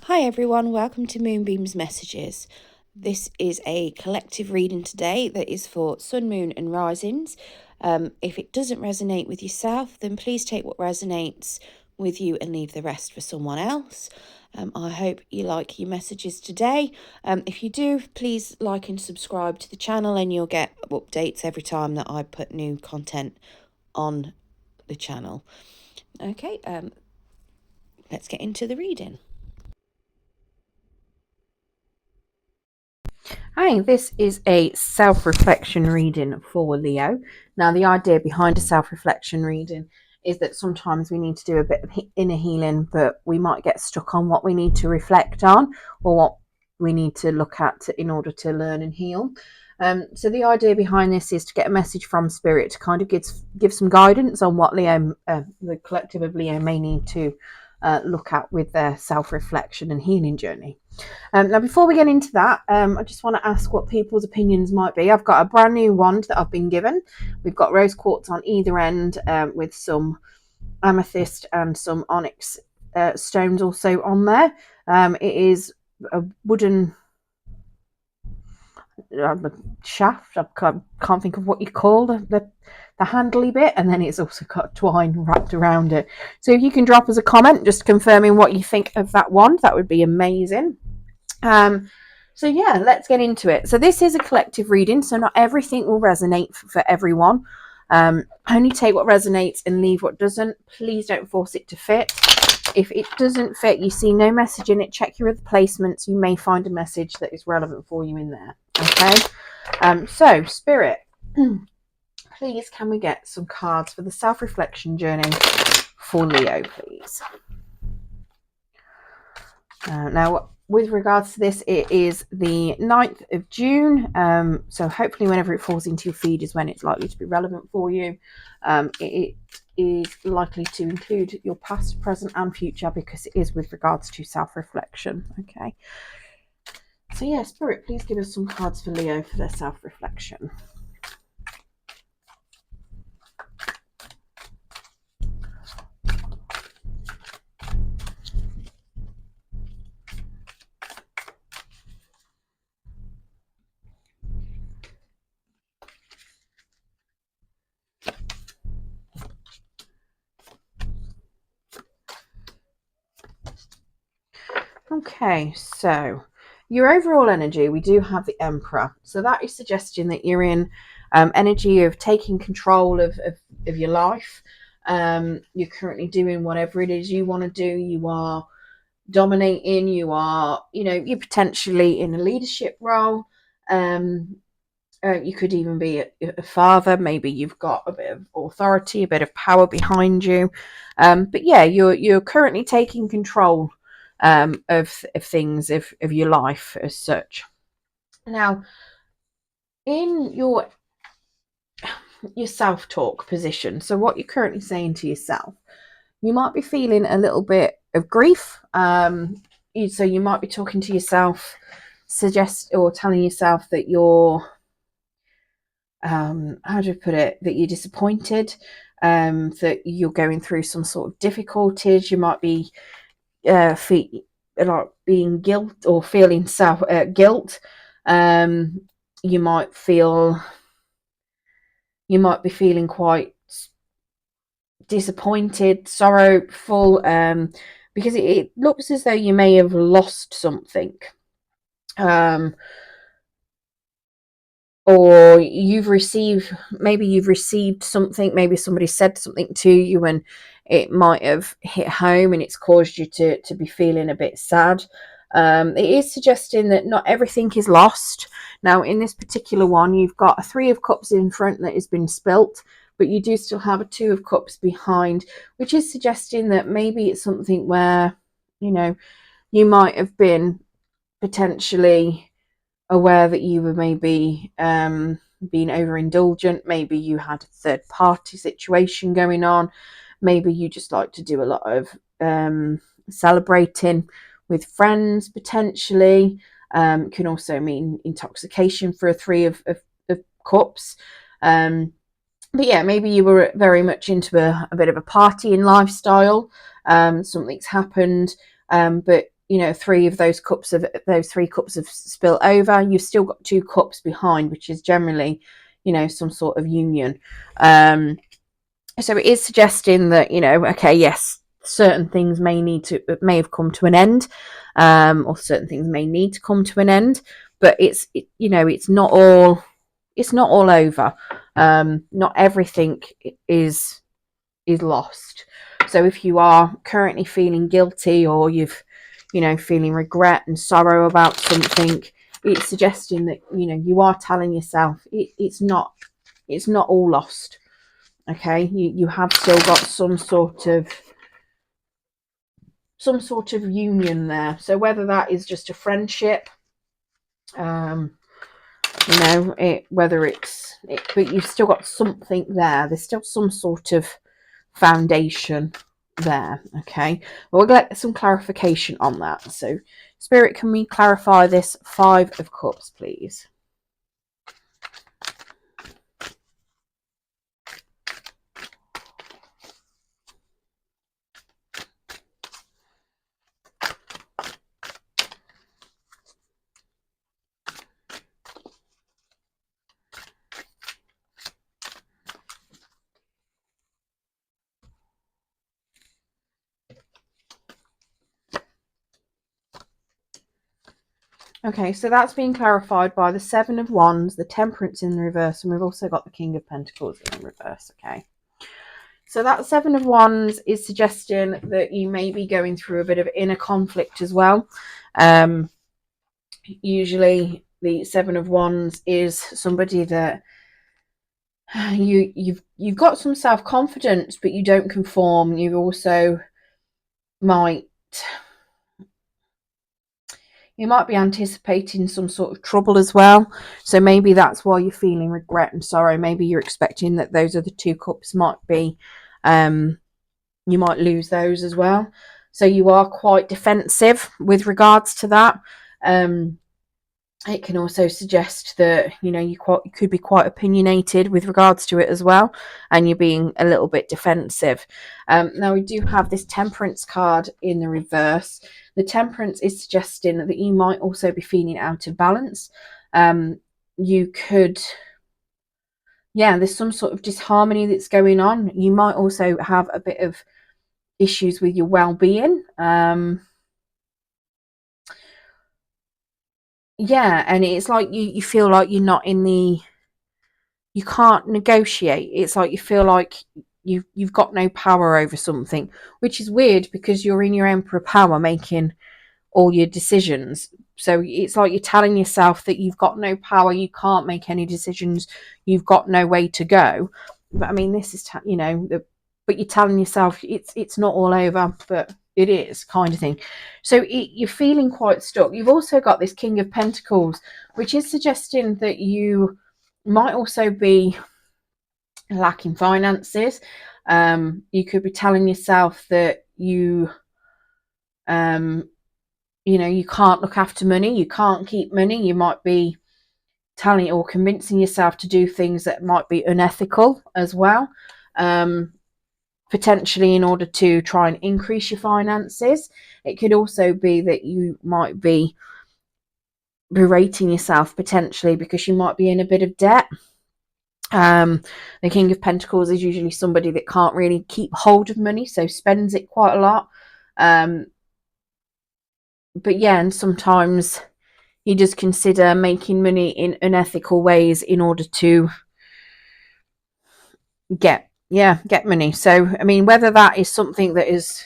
Hi everyone, welcome to Moonbeam's Messages. This is a collective reading today that is for Sun, Moon and Risings. If it doesn't resonate with yourself, then please take what resonates with you and leave the rest for someone else. I hope you like your messages today. If you do, please like and subscribe to the channel and you'll get updates every time that I put new content on the channel. Okay, let's get into the reading. Hi, this is a self-reflection reading for Leo. Now, the idea behind a self-reflection reading is that sometimes we need to do a bit of inner healing, but we might get stuck on what we need to reflect on or what we need to look at in order to learn and heal. So the idea behind this is to get a message from Spirit to kind of give some guidance on what Leo, the collective of Leo, may need to look at with their self-reflection and healing journey. Now, before we get into that, I just want to ask what people's opinions might be. I've got a brand new wand that I've been given. We've got rose quartz on either end with some amethyst and some onyx stones also on there. It is a wooden shaft. I can't think of what you call the handly bit, and then it's also got twine wrapped around it. So if you can drop us a comment just confirming what you think of that wand, that would be amazing. So yeah, let's get into it. So this is a collective reading, so not everything will resonate for everyone. Only take what resonates and leave what doesn't. Please don't force it to fit. If it doesn't fit, you see no message in it, check your other placements. You may find a message that is relevant for you in there. Okay. So Spirit, please can we get some cards for the self-reflection journey for Leo, please? Now, with regards to this, it is the 9th of June. So hopefully whenever it falls into your feed is when it's likely to be relevant for you. It is likely to include your past, present and future because it is with regards to self-reflection. Okay. So yeah, Spirit, please give us some cards for Leo for their self-reflection. Okay, so your overall energy, we do have the Emperor. So that is suggesting that you're in energy of taking control of your life. You're currently doing whatever it is you want to do. You are dominating. You are, you're potentially in a leadership role. You could even be a father. Maybe you've got a bit of authority, a bit of power behind you. But yeah, you're currently taking control of things, of your life as such. Now, in your self-talk position, so what you're currently saying to yourself, you might be feeling a little bit of grief. So you might be talking to yourself, telling yourself that you're, how do I put it, that you're disappointed, that you're going through some sort of difficulties. You might be like being guilt or feeling guilt. You might be feeling quite disappointed, sorrowful, because it looks as though you may have lost something, or you've received something. Maybe somebody said something to you and it might have hit home and it's caused you to be feeling a bit sad. It is suggesting that not everything is lost. Now, in this particular one, you've got a 3 of Cups in front that has been spilt, but you do still have a 2 of Cups behind, which is suggesting that maybe it's something where, you might have been potentially aware that you were maybe being overindulgent. Maybe you had a third party situation going on. Maybe you just like to do a lot of celebrating with friends potentially. Can also mean intoxication for a 3 of Cups. But yeah, maybe you were very much into a bit of a partying lifestyle. Something's happened, but you know, three of those cups of those 3 cups have spilt over, you've still got 2 cups behind, which is generally, you know, some sort of union. So it is suggesting that, you know, okay, yes, certain things may have come to an end, or certain things may need to come to an end, but you know, it's not all over. Not everything is lost. So if you are currently feeling guilty, or you know, feeling regret and sorrow about something, it's suggesting that, you know, you are telling yourself it's not all lost. Okay, you have still got some sort of union there. So whether that is just a friendship, you know, whether it's but you've still got something there. There's still some sort of foundation there. Okay, well, we'll get some clarification on that. So Spirit, can we clarify this 5 of Cups, please? Okay, so that's being clarified by the 7 of Wands, the Temperance in the reverse, and we've also got the King of Pentacles in reverse. Okay, so that 7 of Wands is suggesting that you may be going through a bit of inner conflict as well. Usually the 7 of Wands is somebody that you've got some self-confidence, but you don't conform. You also might be anticipating some sort of trouble as well. So maybe that's why you're feeling regret and sorrow. Maybe you're expecting that those other 2 cups might be, you might lose those as well. So you are quite defensive with regards to that. It can also suggest that, you know, you could be quite opinionated with regards to it as well, and you're being a little bit defensive. Now we do have this Temperance card in the reverse. The Temperance is suggesting that you might also be feeling out of balance. You could, yeah, there's some sort of disharmony that's going on. You might also have a bit of issues with your well-being. Yeah, and it's like you feel like you're not you can't negotiate. It's like you feel like you've got no power over something, which is weird because you're in your Emperor power making all your decisions. So it's like you're telling yourself that you've got no power, you can't make any decisions, you've got no way to go. But I mean, this is, you know, but you're telling yourself it's not all over, but it is, kind of thing. So you're feeling quite stuck. You've also got this King of Pentacles, which is suggesting that you might also be lacking finances. You could be telling yourself that you know, you can't look after money, you can't keep money. You might be telling or convincing yourself to do things that might be unethical as well, potentially in order to try and increase your finances. It could also be that you might be berating yourself potentially because you might be in a bit of debt. The King of Pentacles is usually somebody that can't really keep hold of money, so spends it quite a lot. But yeah, and sometimes you just consider making money in unethical ways in order to get money. So I mean, whether that is something that is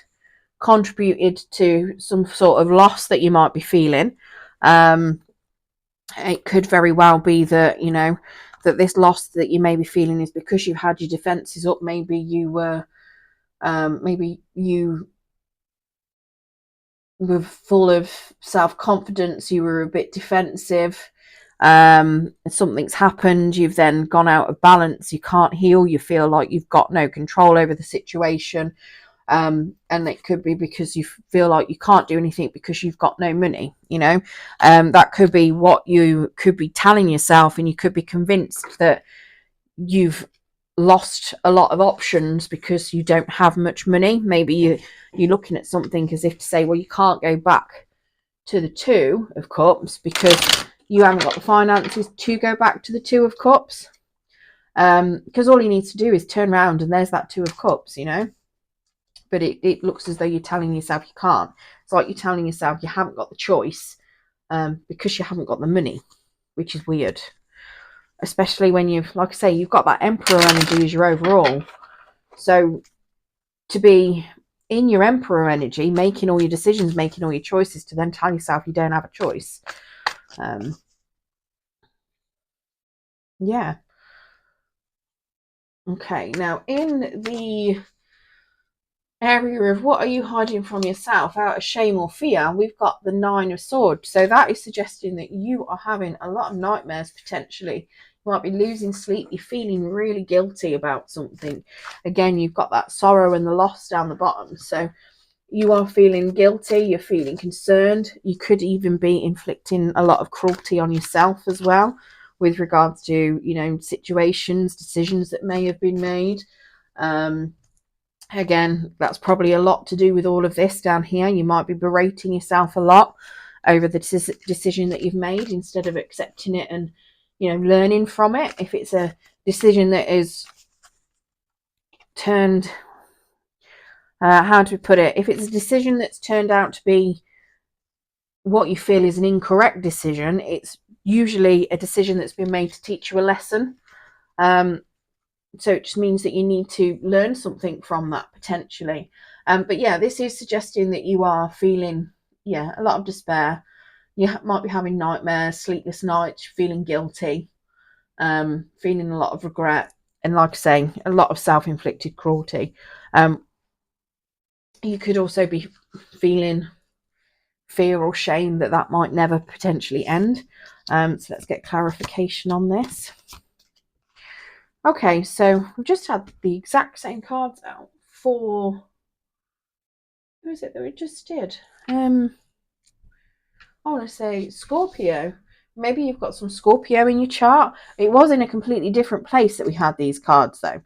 contributed to some sort of loss that you might be feeling, it could very well be that, you know, that this loss that you may be feeling is because you've had your defenses up. Maybe you were full of self-confidence, you were a bit defensive, something's happened, you've then gone out of balance, you can't heal, you feel like you've got no control over the situation, and it could be because you feel like you can't do anything because you've got no money, you know. That could be what you could be telling yourself, and you could be convinced that you've lost a lot of options because you don't have much money. Maybe you're looking at something as if to say, well, you can't go back to the Two of Cups because you haven't got the finances to go back to the Two of Cups. Because all you need to do is turn around and there's that Two of Cups, you know. But it looks as though you're telling yourself you can't. It's like you're telling yourself you haven't got the choice because you haven't got the money, which is weird. Especially when you've, like I say, you've got that Emperor energy as your overall. So to be in your Emperor energy, making all your decisions, making all your choices, to then tell yourself you don't have a choice. Yeah. Okay, now in the area of what are you hiding from yourself out of shame or fear, we've got the Nine of Swords. So that is suggesting that you are having a lot of nightmares potentially. You might be losing sleep, you're feeling really guilty about something. Again, you've got that sorrow and the loss down the bottom. So you are feeling guilty, you're feeling concerned. You could even be inflicting a lot of cruelty on yourself as well with regards to, you know, situations, decisions that may have been made. Again, that's probably a lot to do with all of this down here. You might be berating yourself a lot over the decision that you've made instead of accepting it and, you know, learning from it. If it's a decision that is turned, how do we put it? If it's a decision that's turned out to be what you feel is an incorrect decision, it's usually a decision that's been made to teach you a lesson. So it just means that you need to learn something from that potentially. But yeah, this is suggesting that you are feeling, a lot of despair. You might be having nightmares, sleepless nights, feeling guilty, feeling a lot of regret, and like I say, a lot of self-inflicted cruelty. You could also be feeling fear or shame that might never potentially end. So let's get clarification on this. Okay, so we've just had the exact same cards out for, who is it that we just did? I want to say Scorpio. Maybe you've got some Scorpio in your chart. It was in a completely different place that we had these cards though.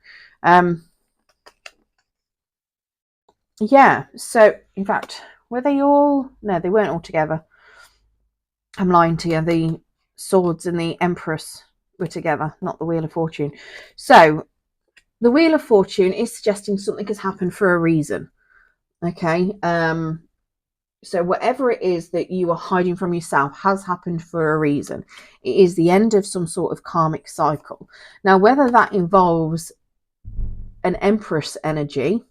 Yeah, so in fact, were they all? No, they weren't all together. I'm lying to you. The Swords and the Empress were together, not the Wheel of Fortune. So the Wheel of Fortune is suggesting something has happened for a reason. Okay. So whatever it is that you are hiding from yourself has happened for a reason. It is the end of some sort of karmic cycle. Now, whether that involves an Empress energy,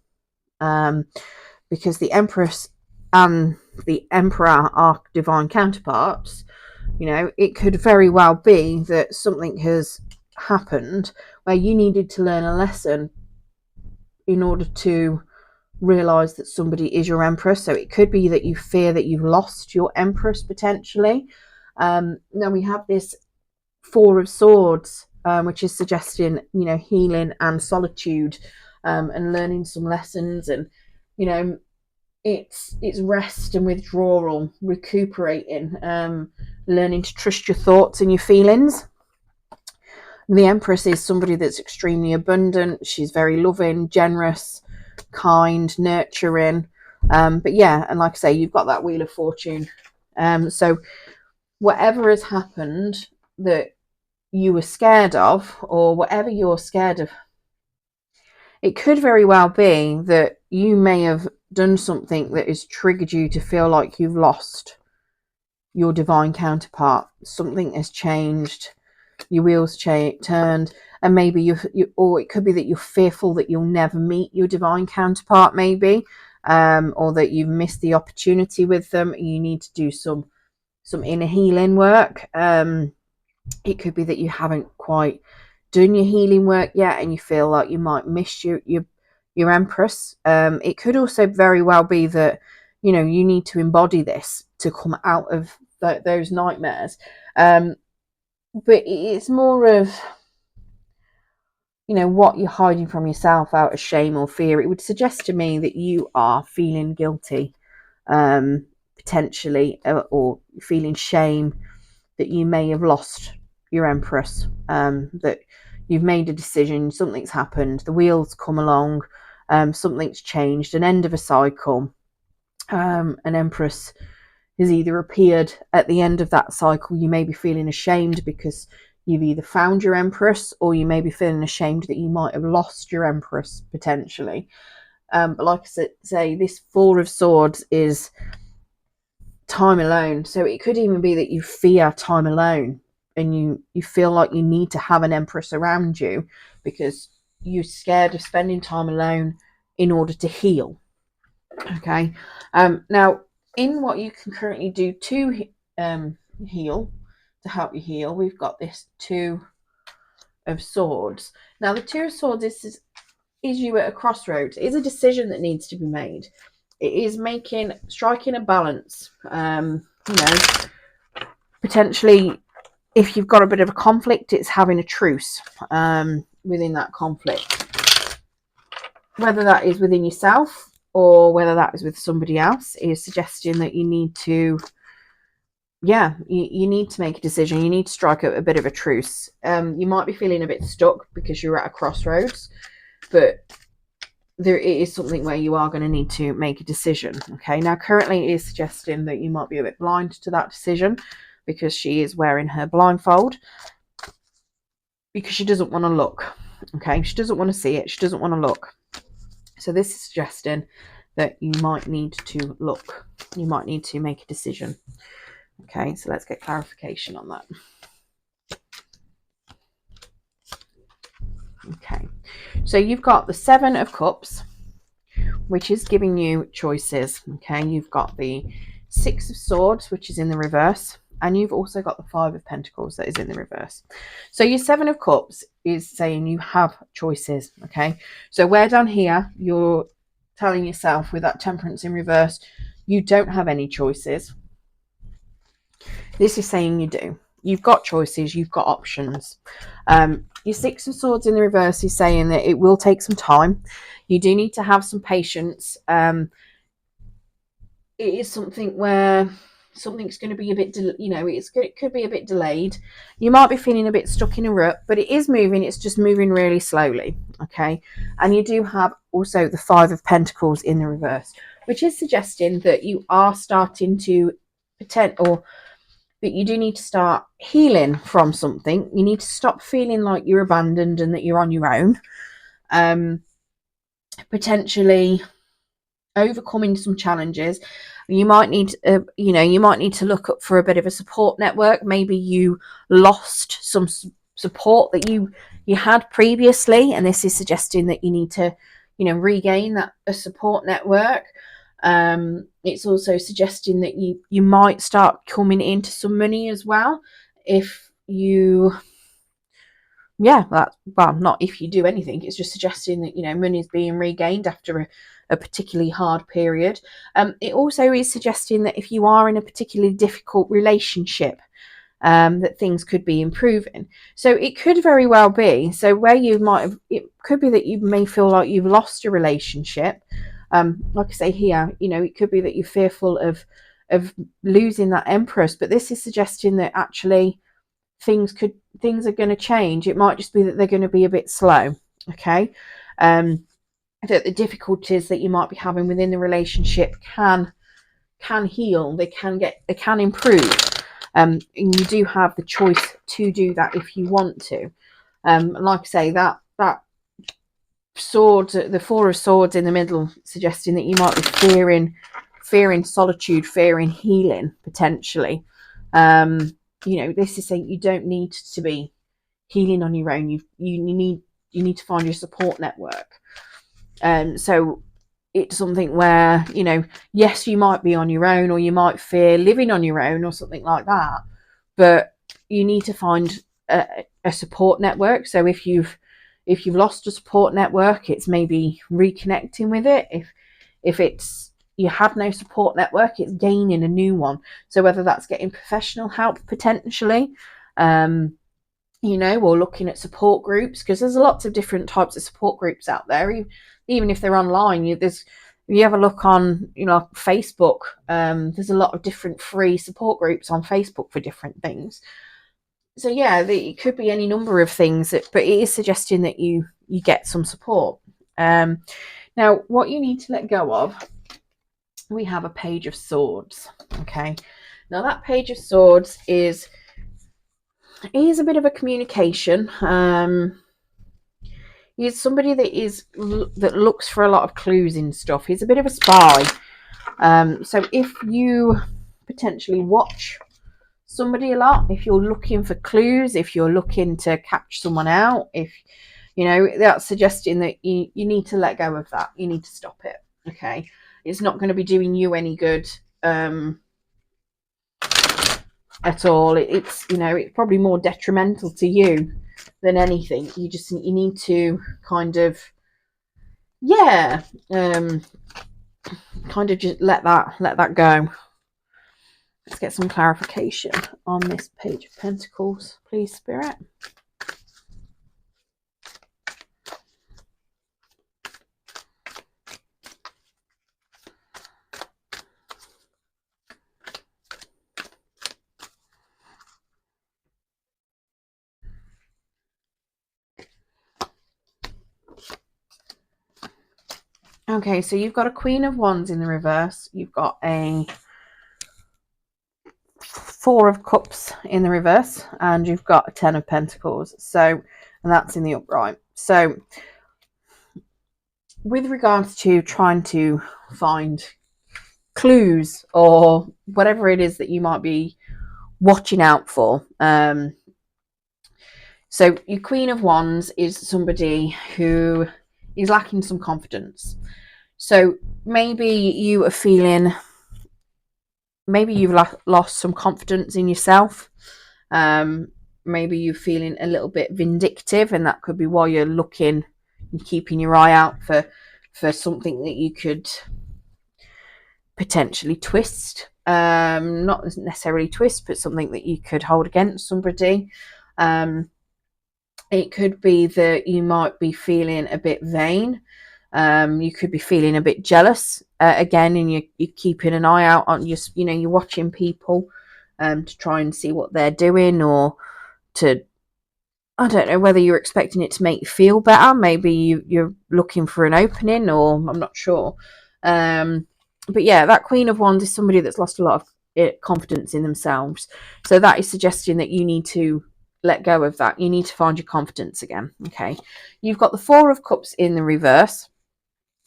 because the Empress and the Emperor are divine counterparts, you know, it could very well be that something has happened where you needed to learn a lesson in order to realize that somebody is your Empress. So it could be that you fear that you've lost your Empress potentially. Now we have this Four of Swords, which is suggesting, you know, healing and solitude, and learning some lessons, and, you know, it's rest and withdrawal, recuperating, learning to trust your thoughts and your feelings. The Empress is somebody that's extremely abundant. She's very loving, generous, kind, nurturing. But yeah, and like I say, you've got that Wheel of Fortune. So whatever has happened that you were scared of, or whatever you're scared of, it could very well be that you may have done something that has triggered you to feel like you've lost your divine counterpart. Something has changed, your wheels turned, and maybe you, or it could be that you're fearful that you'll never meet your divine counterpart, maybe, or that you've missed the opportunity with them. You need to do some inner healing work. It could be that you haven't quite done your healing work yet, and you feel like you might miss your Empress. It could also very well be that, you know, you need to embody this to come out of those nightmares. But it's more of, you know, what you're hiding from yourself out of shame or fear. It would suggest to me that you are feeling guilty, potentially, or feeling shame that you may have lost your Empress, that you've made a decision, something's happened, the wheels come along, something's changed, an end of a cycle. An Empress has either appeared at the end of that cycle. You may be feeling ashamed because you've either found your Empress, or you may be feeling ashamed that you might have lost your Empress potentially. But like I say, this Four of Swords is time alone. So it could even be that you fear time alone, and you feel like you need to have an Empress around you because you're scared of spending time alone in order to heal. Okay. Now, in what you can currently do to heal, to help you heal, we've got this Two of Swords. Now, the Two of Swords is you at a crossroads. It is a decision that needs to be made. It is striking a balance. Potentially, if you've got a bit of a conflict, it's having a truce within that conflict. Whether that is within yourself or whether that is with somebody else, is suggesting that you need to, you need to make a decision. You need to strike a bit of a truce. You might be feeling a bit stuck because you're at a crossroads, but there is something where you are going to need to make a decision. Okay, now currently it is suggesting that you might be a bit blind to that decision because she is wearing her blindfold because she doesn't want to look. Okay, she doesn't want to see it. She doesn't want to look. So this is suggesting that you might need to look. You might need to make a decision. Okay, so let's get clarification on that. Okay, so you've got the Seven of Cups, which is giving you choices. Okay, you've got the Six of Swords, which is in the reverse, and you've also got the Five of Pentacles that is in the reverse. So your Seven of Cups is saying you have choices. Okay, so where down here you're telling yourself with that Temperance in reverse, you don't have any choices. This is saying you do. You've got choices, you've got options. Your Six of Swords in the reverse is saying that it will take some time. You do need to have some patience. It is something where something's going to be a bit, it could be a bit delayed. You might be feeling a bit stuck in a rut, but it is moving. It's just moving really slowly. Okay, and you do have also the Five of Pentacles in the reverse, which is suggesting that you are starting to that you do need to start healing from something. You need to stop feeling like you're abandoned and that you're on your own. Potentially overcoming some challenges. You might need, you might need to look up for a bit of a support network. Maybe you lost some support that you had previously, and this is suggesting that you need to, regain a support network. It's also suggesting that you might start coming into some money as well if you not if you do anything. It's just suggesting that money is being regained after a particularly hard period. It also is suggesting that if you are in a particularly difficult relationship, that things could be improving. So it could very well be, so where it could be that you may feel like you've lost your relationship. Like I say here, it could be that you're fearful of losing that Empress, but this is suggesting that actually things are going to change. It might just be that they're going to be a bit slow. Okay, that the difficulties that you might be having within the relationship can heal. They can improve. And you do have the choice to do that if you want to. Like I say, that sword, the Four of Swords in the middle, suggesting that you might be fearing solitude, fearing healing potentially. This is saying you don't need to be healing on your own. You need to find your support network. So it's something where, yes, you might be on your own, or you might fear living on your own or something like that, but you need to find a support network. So if you've lost a support network, it's maybe reconnecting with it. If it's you had no support network, it's gaining a new one. So whether that's getting professional help potentially, or looking at support groups, because there's lots of different types of support groups out there. Even if they're online, if you have a look on, Facebook, there's a lot of different free support groups on Facebook for different things. So it could be any number of things, but it is suggesting that you get some support. Now, what you need to let go of we have a Page of Swords. Okay, now that Page of Swords is a bit of a communication. He's somebody that looks for a lot of clues in stuff. He's a bit of a spy. So if you potentially watch somebody a lot, if you're looking for clues, if you're looking to catch someone out, if that's suggesting that you need to let go of that. You need to stop it. Okay, it's not going to be doing you any good at all. It's probably more detrimental to you than anything. You need to kind of kind of just let that go. Let's get some clarification on this Page of Pentacles, please, Spirit. Okay, so you've got a Queen of Wands in the reverse. You've got a Four of Cups in the reverse, and you've got a Ten of Pentacles. So, and that's in the upright. So, with regards to trying to find clues or whatever it is that you might be watching out for, so your Queen of Wands is somebody who is lacking some confidence. So maybe you are feeling, maybe you've lost some confidence in yourself. Maybe you're feeling a little bit vindictive, and that could be why you're keeping your eye out for something that you could potentially twist. Not necessarily twist, but something that you could hold against somebody. It could be that you might be feeling a bit vain. You could be feeling a bit jealous again, and you're keeping an eye out on you're watching people to try and see what they're doing, or to, I don't know whether you're expecting it to make you feel better. Maybe you're looking for an opening, or I'm not sure. But yeah, that Queen of Wands is somebody that's lost a lot of confidence in themselves. So that is suggesting that you need to let go of that. You need to find your confidence again. Okay, you've got the Four of Cups in the reverse.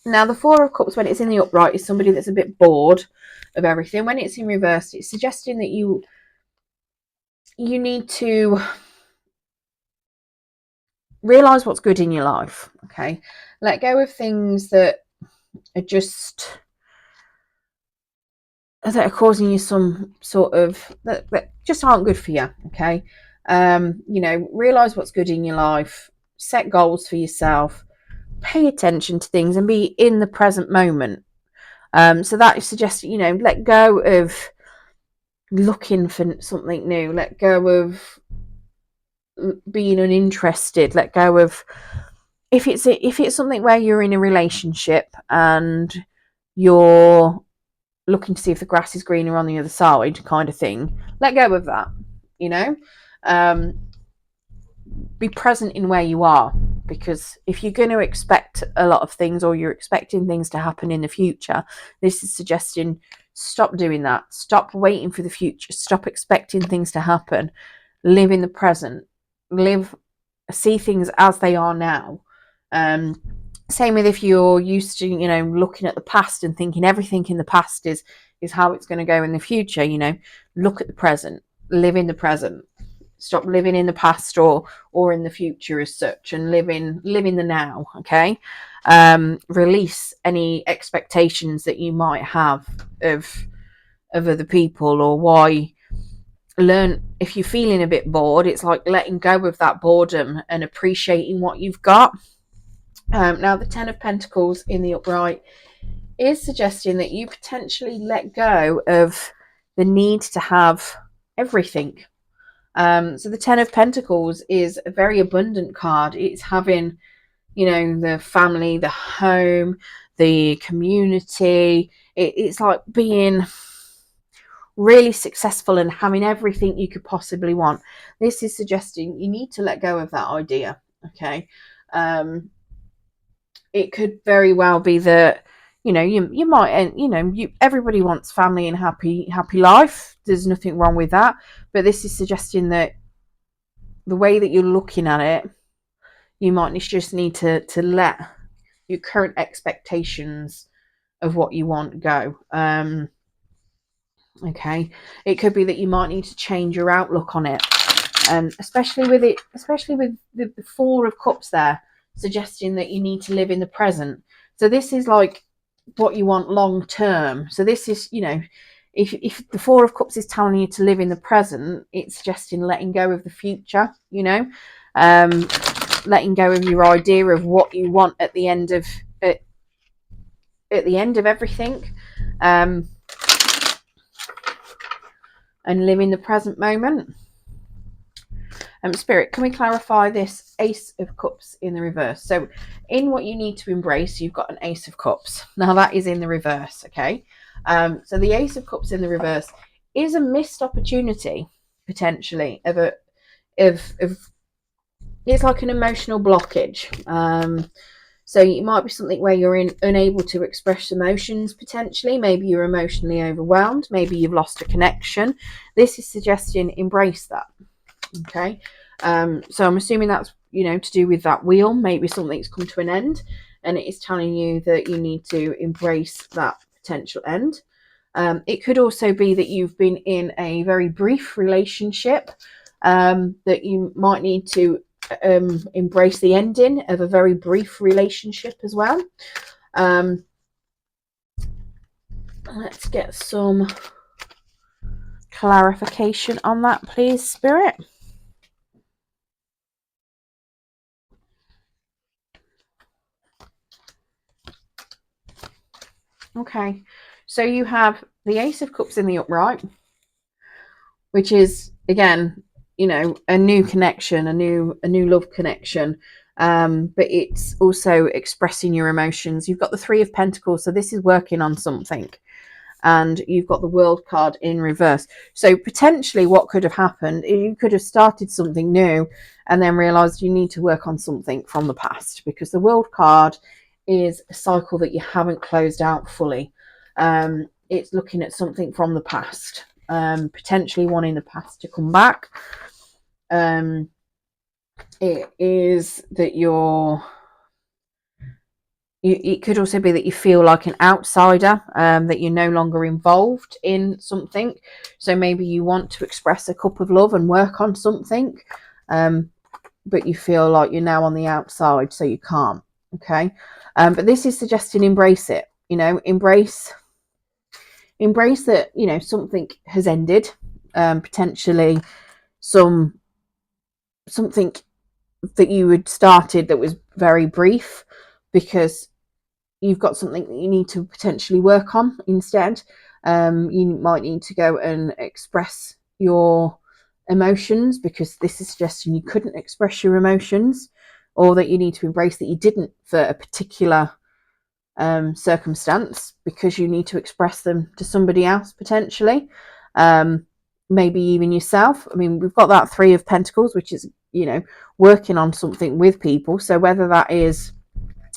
Now, the Four of Cups, when it's in the upright, is somebody that's a bit bored of everything. When it's in reverse, it's suggesting that you need to realize what's good in your life. Okay, let go of things that are just that are causing you some sort of that just aren't good for you. Okay, realize what's good in your life, set goals for yourself, pay attention to things, and be in the present moment. So that suggests, let go of looking for something new, let go of being uninterested, let go of if it's something where you're in a relationship and you're looking to see if the grass is greener on the other side, kind of thing. Let go of that. Be present in where you are, because if you're going to expect a lot of things, or you're expecting things to happen in the future, this is suggesting stop doing that. Stop waiting for the future. Stop expecting things to happen. Live in the present. See things as they are now. Same with if you're used to, looking at the past and thinking everything in the past is how it's going to go in the future. Look at the present. Live in the present. Stop living in the past or in the future as such, and live in the now. Okay, release any expectations that you might have of other people, or why. Learn, if you're feeling a bit bored, it's like letting go of that boredom and appreciating what you've got. Now, the Ten of Pentacles in the upright is suggesting that you potentially let go of the need to have everything. So the Ten of Pentacles is a very abundant card. It's having, the family, the home, the community. It's like being really successful and having everything you could possibly want. This is suggesting you need to let go of that idea. Okay. It could very well be that you might, and everybody wants family and happy life. There's nothing wrong with that, but this is suggesting that the way that you're looking at it, you might just need to let your current expectations of what you want go. Okay, it could be that you might need to change your outlook on it, especially with the Four of Cups there, suggesting that you need to live in the present. So this is like what you want long term. So this is, if the Four of Cups is telling you to live in the present, it's suggesting letting go of the future, letting go of your idea of what you want at the end of everything, and live in the present moment. Spirit, can we clarify this Ace of Cups in the reverse? So in what you need to embrace, you've got an Ace of Cups. Now that is in the reverse, okay? So the Ace of Cups in the reverse is a missed opportunity, potentially, of it's like an emotional blockage. So it might be something where you're unable to express emotions, potentially. Maybe you're emotionally overwhelmed. Maybe you've lost a connection. This is suggesting embrace that. Okay, so I'm assuming that's to do with that wheel. Maybe something's come to an end, and it is telling you that you need to embrace that potential end. It could also be that you've been in a very brief relationship, that you might need to embrace the ending of a very brief relationship as well. Let's get some clarification on that, please, Spirit. Okay, so you have the Ace of Cups in the upright, which is, again, a new connection, a new love connection, but it's also expressing your emotions. You've got the Three of Pentacles, so this is working on something, and you've got the World card in reverse. So potentially what could have happened is you could have started something new and then realized you need to work on something from the past, because the World card is a cycle that you haven't closed out fully. It's looking at something from the past, potentially wanting the past to come back. It is that it could also be that you feel like an outsider, that you're no longer involved in something. So maybe you want to express a cup of love and work on something, but you feel like you're now on the outside, so you can't. Okay, but this is suggesting embrace it. Embrace that something has ended, potentially something that you had started that was very brief, because you've got something that you need to potentially work on instead. You might need to go and express your emotions, because this is suggesting you couldn't express your emotions, or that you need to embrace that you didn't for a particular circumstance, because you need to express them to somebody else, potentially, maybe even yourself. I mean, we've got that Three of Pentacles, which is working on something with people. So whether that is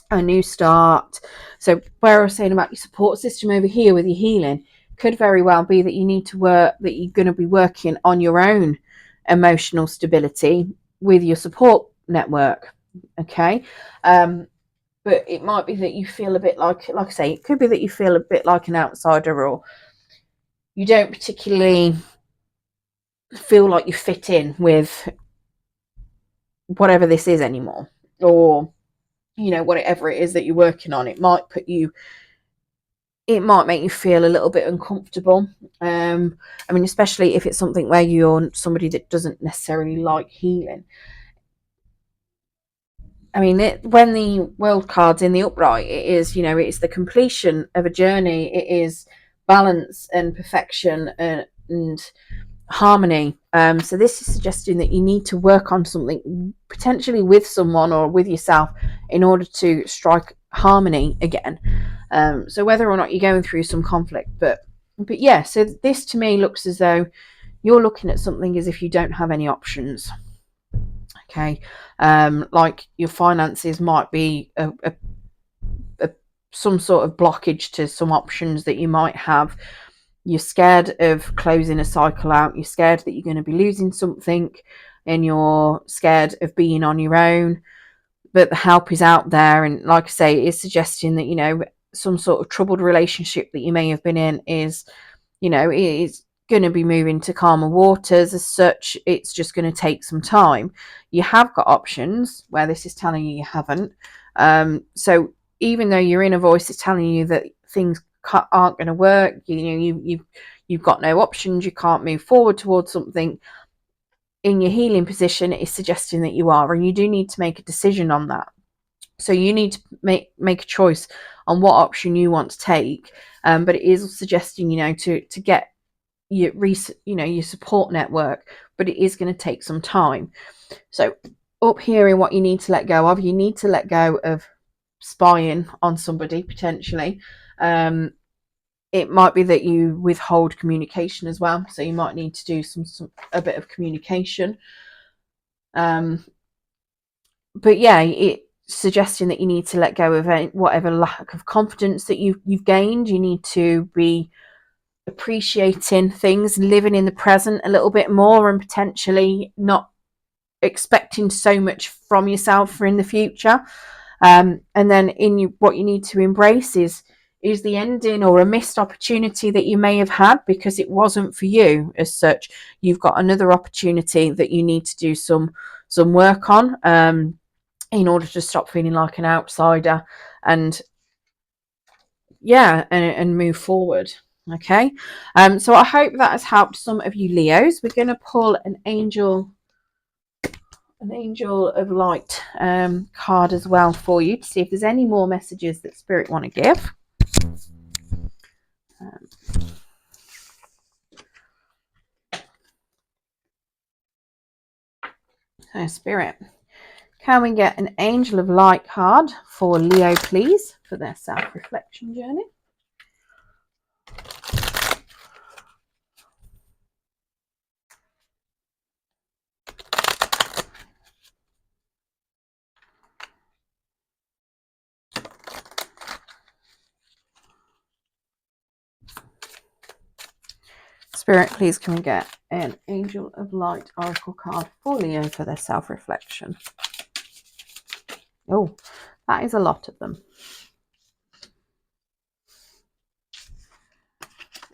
a new start, so where I was saying about your support system over here with your healing, could very well be that you need to work, that you're going to be working on your own emotional stability with your support network. Okay, but it might be that you feel a bit like I say, it could be that you feel a bit like an outsider, or you don't particularly feel like you fit in with whatever this is anymore, or whatever it is that you're working on. It might make you feel a little bit uncomfortable. I mean, especially if it's something where you're somebody that doesn't necessarily like healing. I mean, when the World card's in the upright, it is, it's the completion of a journey. It is balance and perfection and harmony. So this is suggesting that you need to work on something, potentially with someone or with yourself, in order to strike harmony again. So whether or not you're going through some conflict, but yeah, so this to me looks as though you're looking at something as if you don't have any options. Okay, like your finances might be a some sort of blockage to some options that you might have. You're scared of closing a cycle out. You're scared that you're going to be losing something, and you're scared of being on your own. But the help is out there. And like I say, it's suggesting that, you know, some sort of troubled relationship that you may have been in is, you know, it's going to be moving to calmer waters. As such, it's just going to take some time. You have got options where this is telling you haven't. So even though your inner voice is telling you that things aren't going to work, you know, you've got no options, you can't move forward towards something, in your healing position, it is suggesting that you are, and you do need to make a decision on that. So you need to make a choice on what option you want to take. But it is suggesting, you know, to get your your support network, but it is going to take some time. So up here in what you need to let go of, you need to let go of spying on somebody potentially. It might be that you withhold communication as well, so you might need to do a bit of communication. But yeah, it's suggesting that you need to let go of whatever lack of confidence that you've gained. You need to be appreciating things, living in the present a little bit more, and potentially not expecting so much from yourself for in the future. And then what you need to embrace is the ending or a missed opportunity that you may have had because it wasn't for you as such. You've got another opportunity that you need to do some work on in order to stop feeling like an outsider and move forward. Okay, so I hope that has helped some of you Leos. We're going to pull an angel of light card as well for you to see if there's any more messages that Spirit want to give. So Spirit, can we get an angel of light card for Leo, please, for their self-reflection journey? Spirit, please can we get an angel of light oracle card for Leo for their self-reflection? Oh, that is a lot of them.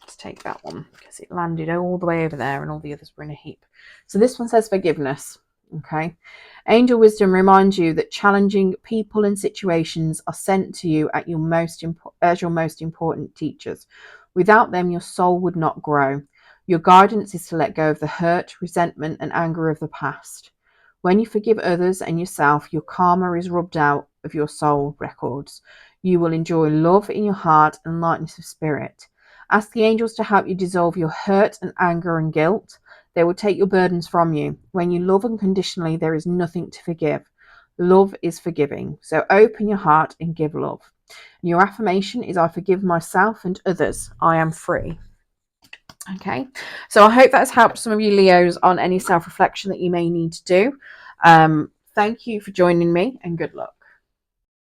Let's take that one because it landed all the way over there and all the others were in a heap. So this one says forgiveness. Okay. Angel wisdom reminds you that challenging people and situations are sent to you as your most important teachers. Without them, your soul would not grow. Your guidance is to let go of the hurt, resentment, and anger of the past. When you forgive others and yourself, your karma is rubbed out of your soul records. You will enjoy love in your heart and lightness of spirit. Ask the angels to help you dissolve your hurt and anger and guilt. They will take your burdens from you. When you love unconditionally, there is nothing to forgive. Love is forgiving. So open your heart and give love. And your affirmation is, I forgive myself and others. I am free. Okay, so I hope that's helped some of you Leos on any self-reflection that you may need to do. Thank you for joining me and good luck.